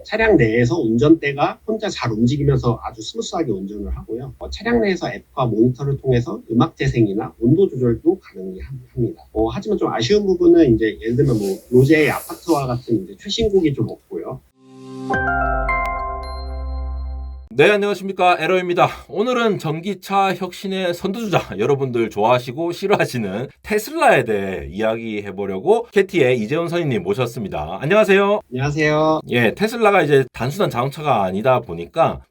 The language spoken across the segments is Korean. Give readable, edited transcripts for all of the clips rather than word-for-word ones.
차량 내에서 운전대가 혼자 잘 움직이면서 아주 스무스하게 운전을 하고요. 차량 내에서 앱과 모니터를 통해서 음악 재생이나 온도 조절도 가능합니다. 하지만 좀 아쉬운 부분은 이제 예를 들면 뭐 로제의 아파트와 같은 이제 최신곡이 좀 없고요. 네, 안녕하십니까. 에러입니다. 오늘은 전기차 혁신의 선두주자, 여러분들 좋아하시고 싫어하시는 테슬라에 대해 이야기해보려고 캐티의 이재훈 선임님 모셨습니다. 안녕하세요. 안녕하세요. 예, 테슬라가 이제 단순한 자동차가 아니다 보니까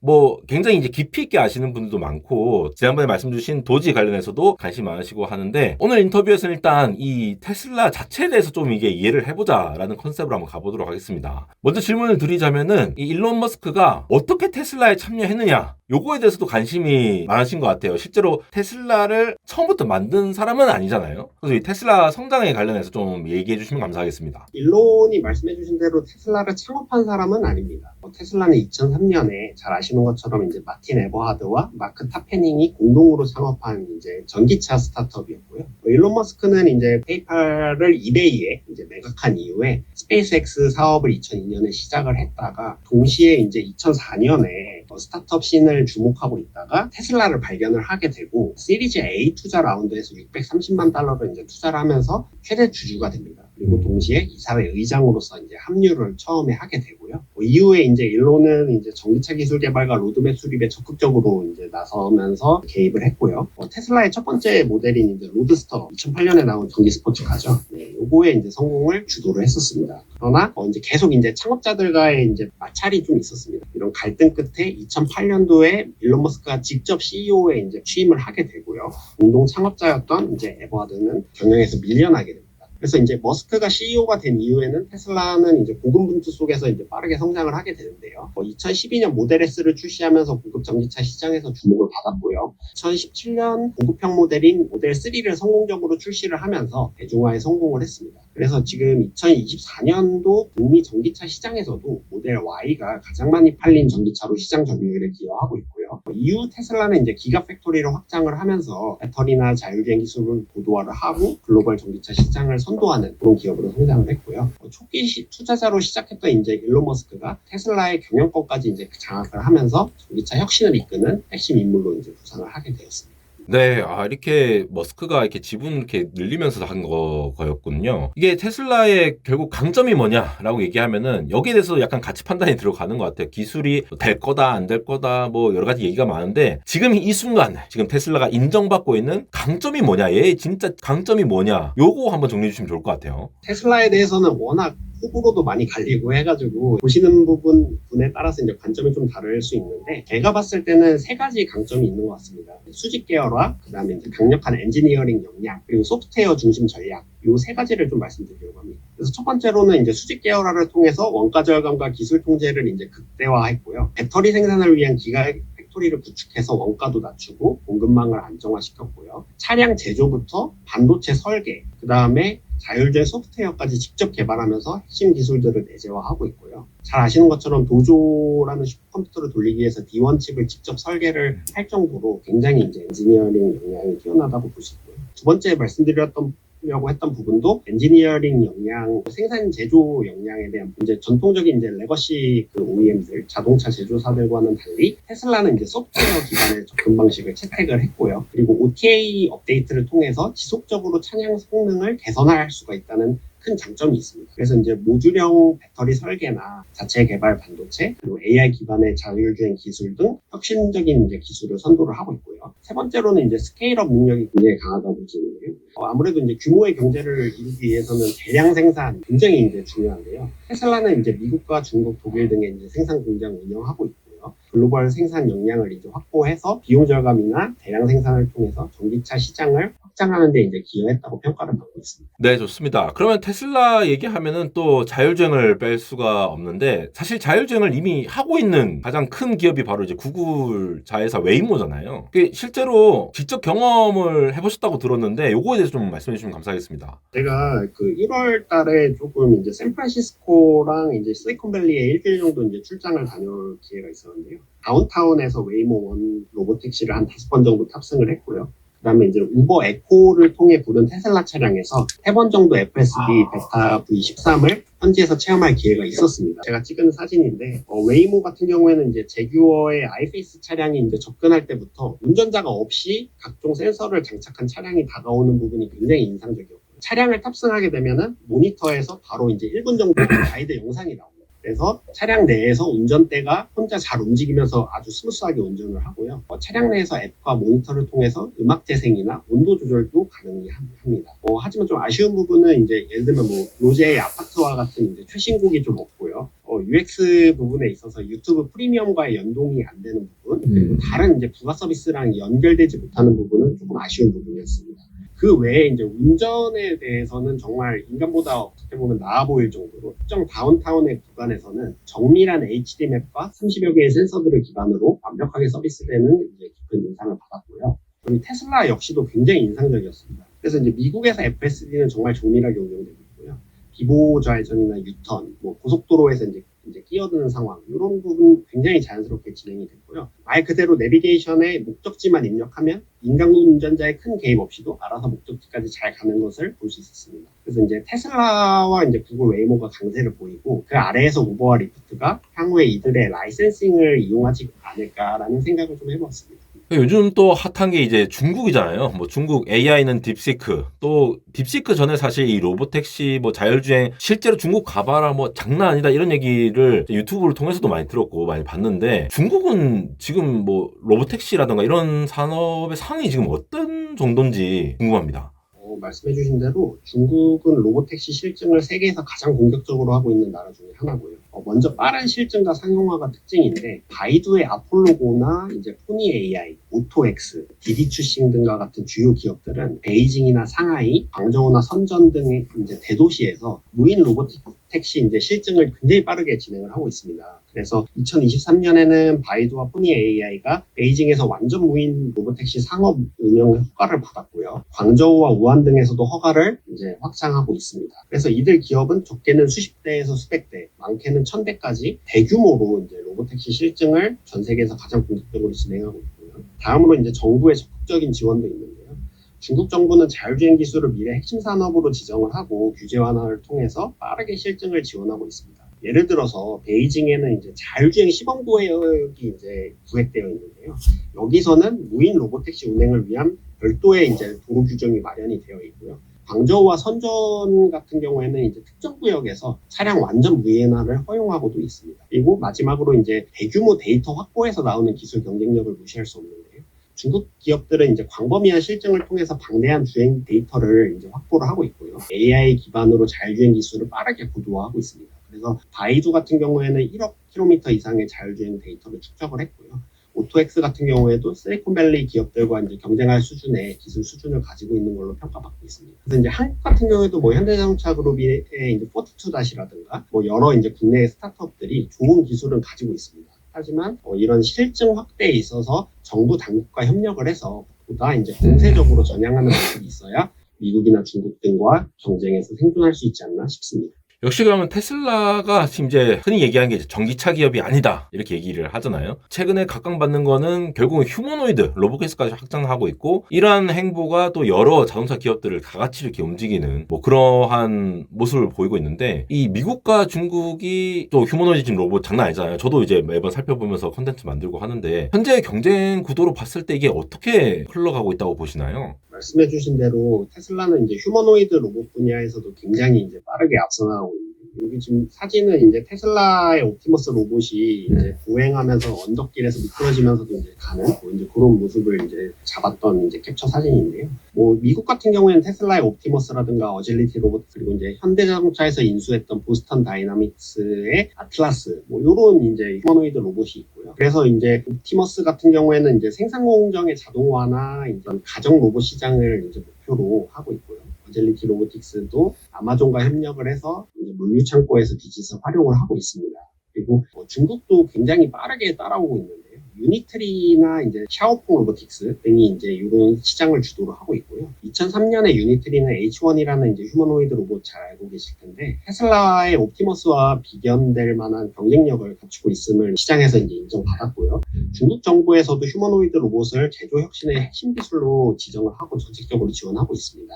굉장히 이제 깊이 있게 아시는 분들도 많고, 지난번에 말씀 주신 도지 관련해서도 관심 많으시고 하는데, 오늘 인터뷰에서는 일단 이 테슬라 자체에 대해서 좀 이게 이해를 해보자라는 컨셉으로 한번 가보도록 하겠습니다. 먼저 질문을 드리자면은 이 일론 머스크가 어떻게 테슬라에 참여했느냐, 요거에 대해서도 관심이 많으신 것 같아요. 실제로 테슬라를 처음부터 만든 사람은 아니잖아요. 그래서 이 테슬라 성장에 관련해서 좀 얘기해 주시면 감사하겠습니다. 일론이 말씀해 주신 대로 테슬라를 창업한 사람은 아닙니다. 테슬라는 2003년에 잘 아시는 것처럼 이제 마틴 에버하드와 마크 타페닝이 공동으로 창업한 이제 전기차 스타트업이었고요. 일론 머스크는 이제 페이팔을 이베이에 이제 매각한 이후에 스페이스X 사업을 2002년에 시작을 했다가 동시에 이제 2004년에 스타트업 씬을 주목하고 있다가 테슬라를 발견을 하게 되고 시리즈 A 투자 라운드에서 630만 달러를 이제 투자를 하면서 최대 주주가 됩니다. 그리고 동시에 이사회 의장으로서 이제 합류를 처음에 하게 되고요. 이후에 이제 일론은 이제 전기차 기술 개발과 로드맵 수립에 적극적으로 이제 나서면서 개입을 했고요. 테슬라의 첫 번째 모델인 이제 로드스터 2008년에 나온 전기 스포츠카죠. 네, 요거에 이제 성공을 주도를 했었습니다. 그러나 이제 계속 이제 창업자들과의 이제 마찰이 좀 있었습니다. 이런 갈등 끝에 2008년도에 일론 머스크가 직접 CEO에 이제 취임을 하게 되고요. 공동 창업자였던 이제 에버하드는 경영에서 밀려나게 됩니다. 그래서 이제 머스크가 CEO가 된 이후에는 테슬라는 이제 고군분투 속에서 이제 빠르게 성장을 하게 되는데요. 2012년 모델 S를 출시하면서 고급 전기차 시장에서 주목을 받았고요. 2017년 고급형 모델인 모델 3를 성공적으로 출시를 하면서 대중화에 성공을 했습니다. 그래서 지금 2024년도 북미 전기차 시장에서도 모델 Y가 가장 많이 팔린 전기차로 시장 점유율에 기여하고 있고요. 이후 테슬라는 이제 기가팩토리를 확장을 하면서 배터리나 자율주행 기술을 고도화를 하고 글로벌 전기차 시장을 선도하는 그런 기업으로 성장을 했고요. 초기 투자자로 시작했던 이제 일론 머스크가 테슬라의 경영권까지 이제 장악을 하면서 전기차 혁신을 이끄는 핵심 인물로 이제 부상을 하게 되었습니다. 네, 이렇게 머스크가 이렇게 지분 이렇게 늘리면서 한 거였군요. 이게 테슬라의 결국 강점이 뭐냐라고 얘기하면은 여기에 대해서 약간 가치 판단이 들어가는 것 같아요. 기술이 될 거다, 안 될 거다, 뭐 여러 가지 얘기가 많은데 지금 이 순간, 지금 테슬라가 인정받고 있는 강점이 뭐냐, 얘 진짜 강점이 뭐냐, 요거 한번 정리해 주시면 좋을 것 같아요. 테슬라에 대해서는 워낙 호불호도 많이 갈리고 해가지고 보시는 부분에 따라서 이제 관점이 좀 다를 수 있는데 제가 봤을 때는 세 가지 강점이 있는 것 같습니다. 수직 계열화, 그다음에 이제 강력한 엔지니어링 역량, 그리고 소프트웨어 중심 전략, 이 세 가지를 좀 말씀드리려고 합니다. 그래서 첫 번째로는 이제 수직 계열화를 통해서 원가 절감과 기술 통제를 이제 극대화했고요. 배터리 생산을 위한 기가 팩토리를 구축해서 원가도 낮추고 공급망을 안정화시켰고요. 차량 제조부터 반도체 설계, 그다음에 자율주행 소프트웨어까지 직접 개발하면서 핵심 기술들을 내재화하고 있고요. 잘 아시는 것처럼 도조라는 슈퍼컴퓨터를 돌리기 위해서 D1 칩을 직접 설계를 할 정도로 굉장히 이제 엔지니어링 역량이 뛰어나다고 볼 수 있고요. 두 번째 말씀드렸려고 했던 부분도 엔지니어링 역량, 생산 제조 역량에 대한 이제 전통적인 이제 레거시 OEM들, 자동차 제조사들과는 달리 테슬라는 이제 소프트웨어 기반의 접근 방식을 채택을 했고요. 그리고 OTA 업데이트를 통해서 지속적으로 차량 성능을 개선할 수가 있다는 큰 장점이 있습니다. 그래서 이제 모듈형 배터리 설계나 자체 개발 반도체, 그리고 AI 기반의 자율주행 기술 등 혁신적인 이제 기술을 선도를 하고 있고요. 세 번째로는 이제 스케일업 능력이 굉장히 강하다고 보시는데요. 아무래도 이제 규모의 경제를 이루기 위해서는 대량 생산 굉장히 이제 중요한데요. 테슬라는 이제 미국과 중국, 독일 등의 이제 생산 공장 운영하고 있고요. 글로벌 생산 역량을 이제 확보해서 비용 절감이나 대량 생산을 통해서 전기차 시장을 확장하는 데 이제 기여했다고 평가를 받고 있습니다. 네, 좋습니다. 그러면 테슬라 얘기하면은 또 자율주행을 뺄 수가 없는데, 사실 자율주행을 이미 하고 있는 가장 큰 기업이 바로 이제 구글 자회사 웨이모잖아요. 실제로 직접 경험을 해보셨다고 들었는데, 요거에 대해서 좀 말씀해 주시면 감사하겠습니다. 제가 1월 달에 조금 이제 샌프란시스코랑 이제 실리콘밸리에 일주일 정도 이제 출장을 다녀올 기회가 있었는데요. 다운타운에서 웨이모 원 로보택시를 한 5번 정도 탑승을 했고요. 그다음에 이제 우버 에코를 통해 부른 테슬라 차량에서 3번 정도 FSD 베타 V13을 현지에서 체험할 기회가 있었습니다. 제가 찍은 사진인데 웨이모 같은 경우에는 이제 제규어의 아이페이스 차량이 이제 접근할 때부터 운전자가 없이 각종 센서를 장착한 차량이 다가오는 부분이 굉장히 인상적이었고요. 차량을 탑승하게 되면은 모니터에서 바로 이제 1분 정도 가이드 영상이 나옵니다. 그래서 차량 내에서 운전대가 혼자 잘 움직이면서 아주 스무스하게 운전을 하고요. 차량 내에서 앱과 모니터를 통해서 음악 재생이나 온도 조절도 가능합니다. 하지만 좀 아쉬운 부분은 이제 예를 들면 뭐 로제의 아파트와 같은 이제 최신곡이 좀 없고요. UX 부분에 있어서 유튜브 프리미엄과의 연동이 안 되는 부분, 그리고 다른 이제 부가 서비스랑 연결되지 못하는 부분은 조금 아쉬운 부분이었습니다. 그 외에 이제 운전에 대해서는 정말 인간보다 어떻게 보면 나아 보일 정도로 특정 다운타운의 구간에서는 정밀한 HD 맵과 30여 개의 센서들을 기반으로 완벽하게 서비스되는 이제 깊은 인상을 받았고요. 그리고 테슬라 역시도 굉장히 인상적이었습니다. 그래서 이제 미국에서 FSD는 정말 정밀하게 운영되고 있고요. 비보 좌회전이나 유턴, 뭐 고속도로에서 이제 끼어드는 상황, 이런 부분 굉장히 자연스럽게 진행이 됐고요. 말 그대로 내비게이션에 목적지만 입력하면 인간 운전자의 큰 개입 없이도 알아서 목적지까지 잘 가는 것을 볼 수 있었습니다. 그래서 이제 테슬라와 이제 구글 웨이모가 강세를 보이고 그 아래에서 우버와 리프트가 향후에 이들의 라이센싱을 이용하지 않을까라는 생각을 좀 해봤습니다. 요즘 또 핫한 게 이제 중국이잖아요. 뭐 중국 AI는 딥시크, 또 딥시크 전에 사실 이 로보택시, 뭐 자율주행 실제로 중국 가봐라 뭐 장난 아니다 이런 얘기를 유튜브를 통해서도 많이 들었고 많이 봤는데, 중국은 지금 뭐 로보택시라든가 이런 산업의 상이 지금 어떤 정도인지 궁금합니다. 말씀해주신 대로 중국은 로보택시 실증을 세계에서 가장 공격적으로 하고 있는 나라 중에 하나고요. 먼저 빠른 실증과 상용화가 특징인데, 바이두의 아폴로고나 이제 포니 AI, 오토엑스, 디디추싱 등과 같은 주요 기업들은 베이징이나 상하이, 광저우나 선전 등의 이제 대도시에서 무인 로보택시 이제 실증을 굉장히 빠르게 진행을 하고 있습니다. 그래서 2023년에는 바이두와 포니 AI가 베이징에서 완전 무인 로보택시 상업 운영 허가를 받았고요. 광저우와 우한 등에서도 허가를 이제 확장하고 있습니다. 그래서 이들 기업은 적게는 수십 대에서 수백 대, 많게는 1000대까지 대규모로 이제 로보택시 실증을 전 세계에서 가장 공격적으로 진행하고 있고요. 다음으로 이제 정부의 적극적인 지원도 있는데요. 중국 정부는 자율주행 기술을 미래 핵심 산업으로 지정을 하고 규제 완화를 통해서 빠르게 실증을 지원하고 있습니다. 예를 들어서 베이징에는 이제 자율주행 시범구역이 이제 구획되어 있는데요. 여기서는 무인 로보택시 운행을 위한 별도의 이제 도로 규정이 마련이 되어 있고요. 광저우와 선전 같은 경우에는 이제 특정 구역에서 차량 완전 무인화를 허용하고도 있습니다. 그리고 마지막으로 이제 대규모 데이터 확보에서 나오는 기술 경쟁력을 무시할 수 없는데요. 중국 기업들은 이제 광범위한 실증을 통해서 방대한 주행 데이터를 이제 확보를 하고 있고요. AI 기반으로 자율주행 기술을 빠르게 고도화하고 있습니다. 그래서 바이두 같은 경우에는 1억 킬로미터 이상의 자율주행 데이터를 축적을 했고요. 오토엑스 같은 경우에도 실리콘밸리 기업들과 이제 경쟁할 수준의 기술 수준을 가지고 있는 걸로 평가받고 있습니다. 그래서 이제 한국 같은 경우에도 뭐 현대자동차 그룹의 이제 포트투닷이라든가 뭐 여러 이제 국내 스타트업들이 좋은 기술을 가지고 있습니다. 하지만 이런 실증 확대에 있어서 정부 당국과 협력을 해서 보다 이제 공세적으로 전향하는 모습이 있어야 미국이나 중국 등과 경쟁에서 생존할 수 있지 않나 싶습니다. 역시 그러면 테슬라가 지금 이제 흔히 얘기하는 게 이제 전기차 기업이 아니다 이렇게 얘기를 하잖아요. 최근에 각광받는 거는 결국은 휴머노이드 로보캐스까지 확장하고 있고, 이러한 행보가 또 여러 자동차 기업들을 다 같이 이렇게 움직이는 뭐 그러한 모습을 보이고 있는데, 이 미국과 중국이 또 휴머노이드 지금 로봇 장난 아니잖아요. 저도 이제 매번 살펴보면서 컨텐츠 만들고 하는데, 현재 경쟁 구도로 봤을 때 이게 어떻게 흘러가고 있다고 보시나요? 말씀해주신 대로 테슬라는 이제 휴머노이드 로봇 분야에서도 굉장히 이제 빠르게 앞서 나가고 있는데, 여기 지금 사진은 이제 테슬라의 옵티머스 로봇이 이제 보행하면서 언덕길에서 미끄러지면서도 이제 가는 뭐 이제 그런 모습을 이제 잡았던 이제 캡처 사진인데요. 뭐 미국 같은 경우에는 테슬라의 옵티머스라든가 어질리티 로봇, 그리고 이제 현대자동차에서 인수했던 보스턴 다이나믹스의 아틀라스, 뭐 이런 이제 휴머노이드 로봇이 있고요. 그래서 이제 옵티머스 같은 경우에는 이제 생산 공정의 자동화나 이제 가정 로봇 시장을 이제 목표로 하고 있고요. 어질리티 로보틱스도 아마존과 협력을 해서 이제 물류 창고에서 디짓을 활용을 하고 있습니다. 그리고 중국도 굉장히 빠르게 따라오고 있는데요. 유니트리나 이제 샤오퐁 로보틱스 등이 이제 이런 시장을 주도를 하고 있고요. 2003년에 유니트리는 H1이라는 이제 휴머노이드 로봇 잘 알고 계실 텐데, 테슬라의 옵티머스와 비견될 만한 경쟁력을 갖추고 있음을 시장에서 이제 인정받았고요. 중국 정부에서도 휴머노이드 로봇을 제조 혁신의 핵심 기술로 지정을 하고 정책적으로 지원하고 있습니다.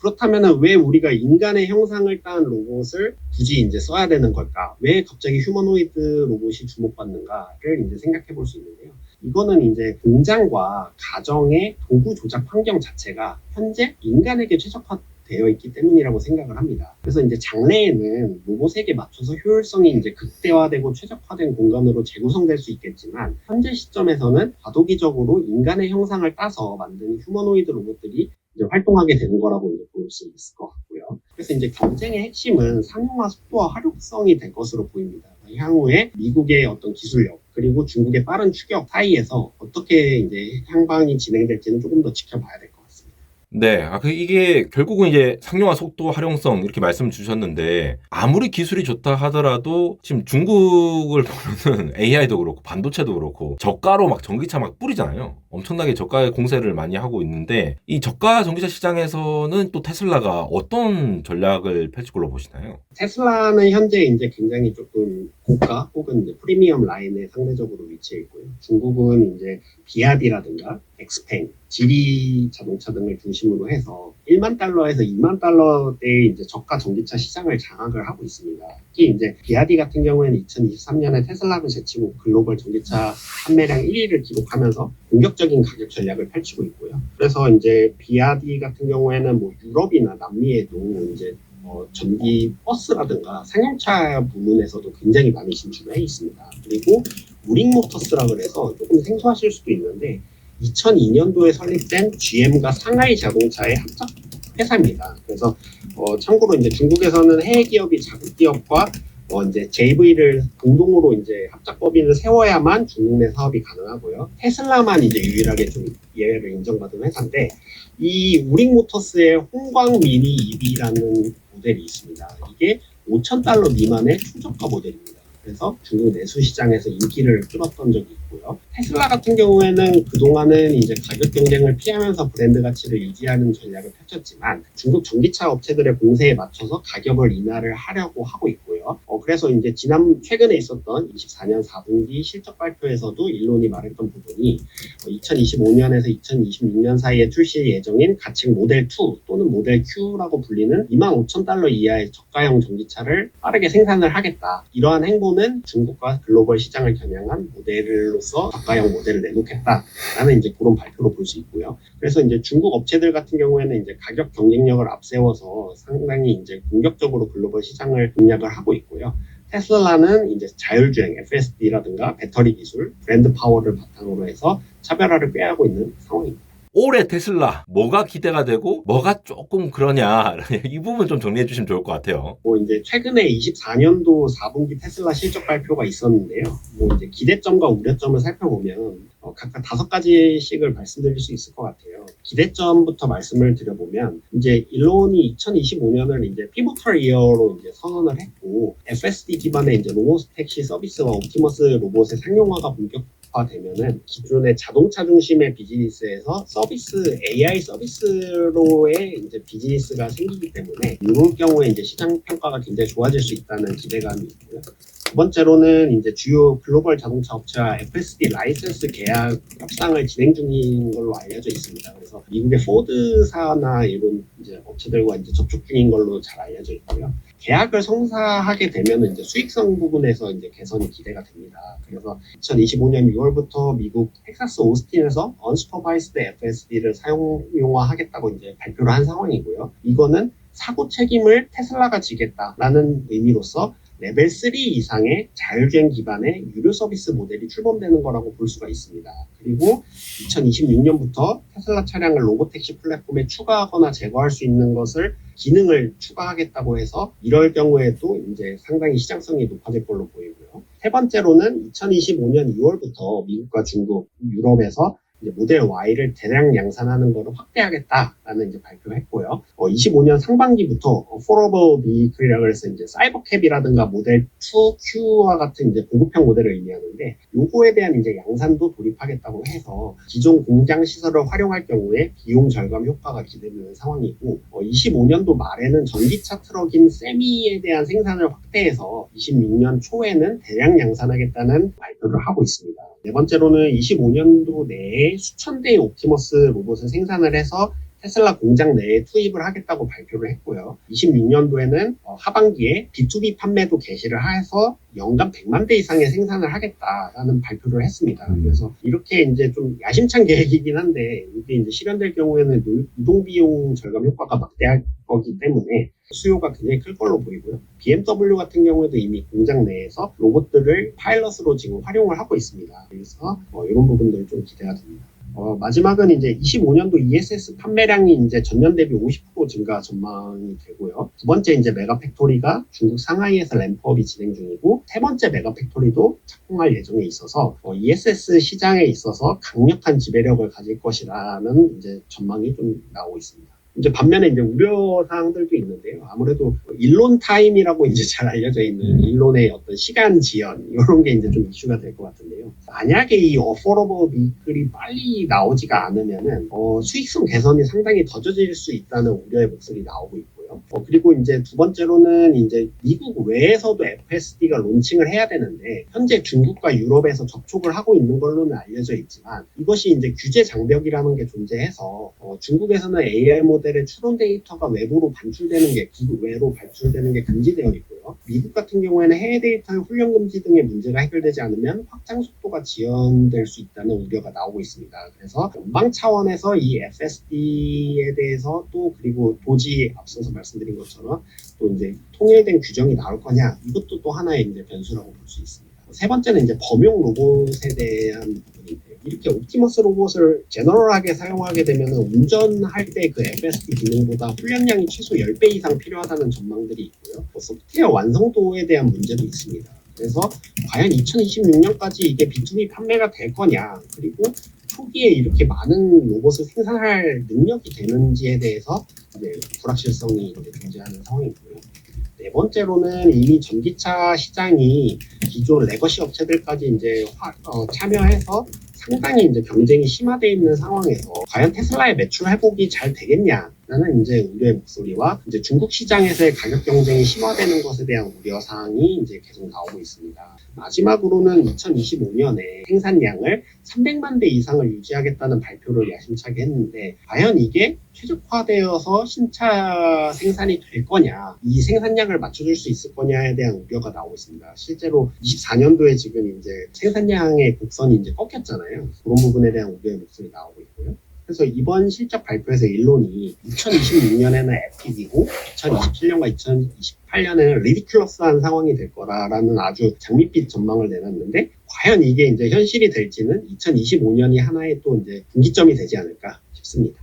그렇다면 왜 우리가 인간의 형상을 딴 로봇을 굳이 이제 써야 되는 걸까? 왜 갑자기 휴머노이드 로봇이 주목받는가를 이제 생각해 볼 수 있는데요. 이거는 이제 공장과 가정의 도구 조작 환경 자체가 현재 인간에게 최적화되어 있기 때문이라고 생각을 합니다. 그래서 이제 장래에는 로봇에게 맞춰서 효율성이 이제 극대화되고 최적화된 공간으로 재구성될 수 있겠지만 현재 시점에서는 과도기적으로 인간의 형상을 따서 만든 휴머노이드 로봇들이 이제 활동하게 되는 거라고 이제 볼 수 있을 것 같고요. 그래서 이제 경쟁의 핵심은 상용화 속도와 활용성이 될 것으로 보입니다. 향후에 미국의 어떤 기술력 그리고 중국의 빠른 추격 사이에서 어떻게 이제 향방이 진행될지는 조금 더 지켜봐야 될 것 같습니다. 네, 이게 결국은 이제 상용화 속도, 활용성 이렇게 말씀 주셨는데 아무리 기술이 좋다 하더라도 지금 중국을 보면은 AI도 그렇고 반도체도 그렇고 저가로 막 전기차 막 뿌리잖아요. 엄청나게 저가의 공세를 많이 하고 있는데 이 저가 전기차 시장에서는 또 테슬라가 어떤 전략을 펼칠 걸로 보시나요? 테슬라는 현재 이제 굉장히 조금 고가 혹은 이제 프리미엄 라인에 상대적으로 위치해 있고요. 중국은 이제 비아디라든가 엑스팽, 지리 자동차 등을 중심으로 해서 1만 달러에서 2만 달러대의 이제 저가 전기차 시장을 장악을 하고 있습니다. 특히 이제 비아디 같은 경우에는 2023년에 테슬라를 제치고 글로벌 전기차 판매량 1위를 기록하면서 공격적인 가격 전략을 펼치고 있고요. 그래서 이제 비아디 같은 경우에는 뭐 유럽이나 남미에도 이제 전기 버스라든가 상용차 부문에서도 굉장히 많이 진출해 있습니다. 그리고 우링모터스라 그래서 조금 생소하실 수도 있는데 2002년도에 설립된 GM과 상하이 자동차의 합작 회사입니다. 그래서 참고로 이제 중국에서는 해외 기업이 자국 기업과 이제 JV를 공동으로 이제 합작법인을 세워야만 중국 내 사업이 가능하고요. 테슬라만 이제 유일하게 좀 예외를 인정받은 회사인데 이 우링모터스의 홍광 미니 EV라는 모델이 있습니다. 이게 $5,000 미만의 초저가 모델입니다. 그래서 중국 내수 시장에서 인기를 끌었던 적이 있고요. 테슬라 같은 경우에는 그동안은 이제 가격 경쟁을 피하면서 브랜드 가치를 유지하는 전략을 펼쳤지만 중국 전기차 업체들의 공세에 맞춰서 가격을 인하를 하려고 하고 있고요. 그래서 이제 최근에 있었던 24년 4분기 실적 발표에서도 일론이 말했던 부분이 2025년에서 2026년 사이에 출시 예정인 가칭 모델 2 또는 모델 Q라고 불리는 $25,000 이하의 저가형 전기차를 빠르게 생산을 하겠다. 이러한 행보는 중국과 글로벌 시장을 겨냥한 모델로서 저가형 모델을 내놓겠다라는 이제 그런 발표로 볼 수 있고요. 그래서 이제 중국 업체들 같은 경우에는 이제 가격 경쟁력을 앞세워서 상당히 이제 공격적으로 글로벌 시장을 공략을 하고 있고요. 테슬라는 이제 자율주행, FSD라든가 배터리 기술, 브랜드 파워를 바탕으로 해서 차별화를 꾀하고 있는 상황입니다. 올해 테슬라 뭐가 기대가 되고 뭐가 조금 그러냐 이 부분 좀 정리해 주시면 좋을 것 같아요. 이제 최근에 24년도 4분기 테슬라 실적 발표가 있었는데요. 이제 기대점과 우려점을 살펴보면 각각 5가지씩을 말씀드릴 수 있을 것 같아요. 기대점부터 말씀을 드려보면 이제 일론이 2025년을 이제 피보털 이어로 이제 선언을 했고 FSD 기반의 이제 로보택시 서비스와 옵티머스 로봇의 상용화가 본격화되면은 기존의 자동차 중심의 비즈니스에서 AI 서비스로의 이제 비즈니스가 생기기 때문에 이럴 경우에 이제 시장 평가가 굉장히 좋아질 수 있다는 기대감이 있고요. 두 번째로는 이제 주요 글로벌 자동차 업체와 FSD 라이센스 계약 협상을 진행 중인 걸로 알려져 있습니다. 그래서 미국의 포드사나 이런 이제 업체들과 이제 접촉 중인 걸로 잘 알려져 있고요. 계약을 성사하게 되면 이제 수익성 부분에서 이제 개선이 기대가 됩니다. 그래서 2025년 6월부터 미국 텍사스 오스틴에서 언슈퍼바이스드 FSD를 사용화하겠다고 이제 발표를 한 상황이고요. 이거는 사고 책임을 테슬라가 지겠다라는 의미로서 레벨 3 이상의 자율주행 기반의 유료 서비스 모델이 출범되는 거라고 볼 수가 있습니다. 그리고 2026년부터 테슬라 차량을 로보택시 플랫폼에 추가하거나 제거할 수 있는 기능을 추가하겠다고 해서 이럴 경우에도 이제 상당히 시장성이 높아질 걸로 보이고요. 세 번째로는 2025년 2월부터 미국과 중국, 유럽에서 이제 모델 Y를 대량 양산하는 것을 확대하겠다라는 이제 발표했고요. 25년 상반기부터 affordable vehicle이라고 해서 이제 사이버캡이라든가 모델 2Q와 같은 이제 고급형 모델을 의미하는데 요거에 대한 이제 양산도 돌입하겠다고 해서 기존 공장 시설을 활용할 경우에 비용 절감 효과가 기대되는 상황이고 25년도 말에는 전기차 트럭인 세미에 대한 생산을 확대해서 26년 초에는 대량 양산하겠다는 발표를 하고 있습니다. 네 번째로는 25년도 내에 수천 대의 옵티머스 로봇을 생산을 해서 테슬라 공장 내에 투입을 하겠다고 발표를 했고요. 26년도에는 하반기에 B2B 판매도 개시를 해서 연간 100만 대 이상의 생산을 하겠다라는 발표를 했습니다. 그래서 이렇게 이제 좀 야심찬 계획이긴 한데 이게 이제 실현될 경우에는 유동 비용 절감 효과가 막대할 거기 때문에 수요가 굉장히 클 걸로 보이고요. BMW 같은 경우에도 이미 공장 내에서 로봇들을 파일럿으로 지금 활용을 하고 있습니다. 그래서 이런 부분들 좀 기대가 됩니다. 마지막은 이제 25년도 ESS 판매량이 이제 전년 대비 50% 증가 전망이 되고요. 두 번째 이제 메가팩토리가 중국 상하이에서 램프업이 진행 중이고, 세 번째 메가팩토리도 착공할 예정에 있어서 ESS 시장에 있어서 강력한 지배력을 가질 것이라는 이제 전망이 좀 나오고 있습니다. 이제 반면에 이제 우려 사항들도 있는데요. 아무래도 일론 타임이라고 이제 잘 알려져 있는 일론의 어떤 시간 지연 이런 게 이제 좀 이슈가 될 것 같은데요. 만약에 이 어포러블 비클이 빨리 나오지가 않으면은 수익성 개선이 상당히 더뎌질 수 있다는 우려의 목소리 나오고 있고요. 그리고 이제 두 번째로는 이제 미국 외에서도 FSD가 론칭을 해야 되는데 현재 중국과 유럽에서 접촉을 하고 있는 걸로는 알려져 있지만 이것이 이제 규제 장벽이라는 게 존재해서 중국에서는 AI 모델의 추론 데이터가 외부로 반출되는 게 국외로 발출되는 게 금지되어 있고요. 미국 같은 경우에는 해외 데이터의 훈련 금지 등의 문제가 해결되지 않으면 확장 속도가 지연될 수 있다는 우려가 나오고 있습니다. 그래서 연방 차원에서 이 FSD에 대해서 또 그리고 도지 앞서서 말씀드린 것처럼 또 이제 통일된 규정이 나올 거냐 이것도 또 하나의 이제 변수라고 볼 수 있습니다. 세 번째는 이제 범용 로봇에 대한 부분인데요. 이렇게 옵티머스 로봇을 제너럴하게 사용하게 되면 운전할 때 그 FSD 기능보다 훈련량이 최소 10배 이상 필요하다는 전망들이 있고요. 소프트웨어 완성도에 대한 문제도 있습니다. 그래서 과연 2026년까지 이게 B2B 판매가 될 거냐, 그리고 초기에 이렇게 많은 로봇을 생산할 능력이 되는지에 대해서 이제 불확실성이 이제 존재하는 상황이고요. 네 번째로는 이미 전기차 시장이 기존 레거시 업체들까지 이제 참여해서 상당히 이제 경쟁이 심화되어 있는 상황에서 과연 테슬라의 매출 회복이 잘 되겠냐라는 이제 우려의 목소리와 이제 중국 시장에서의 가격 경쟁이 심화되는 것에 대한 우려 사항이 이제 계속 나오고 있습니다. 마지막으로는 2025년에 생산량을 300만 대 이상을 유지하겠다는 발표를 야심차게 했는데 과연 이게 최적화되어서 신차 생산이 될 거냐, 이 생산량을 맞춰줄 수 있을 거냐에 대한 우려가 나오고 있습니다. 실제로 24년도에 지금 이제 생산량의 곡선이 이제 꺾였잖아요. 그런 부분에 대한 우려의 목소리 나오고 있고요. 그래서 이번 실적 발표에서 일론이 2026년에는 에픽이고 2027년과 2028년에는 리디큘러스한 상황이 될 거라는 아주 장밋빛 전망을 내놨는데 과연 이게 이제 현실이 될지는 2025년이 하나의 또 이제 분기점이 되지 않을까 싶습니다.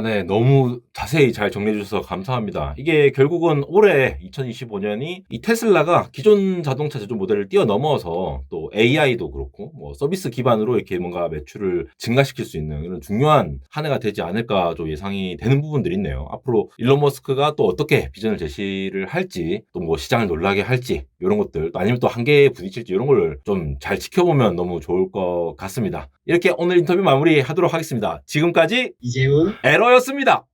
네. 너무 자세히 잘 정리해 주셔서 감사합니다. 이게 결국은 올해 2025년이 이 테슬라가 기존 자동차 제조 모델을 뛰어넘어서 또 AI도 그렇고 뭐 서비스 기반으로 이렇게 뭔가 매출을 증가시킬 수 있는 이런 중요한 한 해가 되지 않을까 좀 예상이 되는 부분들이 있네요. 앞으로 일론 머스크가 또 어떻게 비전을 제시를 할지, 또 뭐 시장을 놀라게 할지 이런 것들, 또 아니면 또 한계에 부딪힐지 이런 걸 좀 잘 지켜보면 너무 좋을 것 같습니다. 이렇게 오늘 인터뷰 마무리하도록 하겠습니다. 지금까지 이재훈 에러였습니다.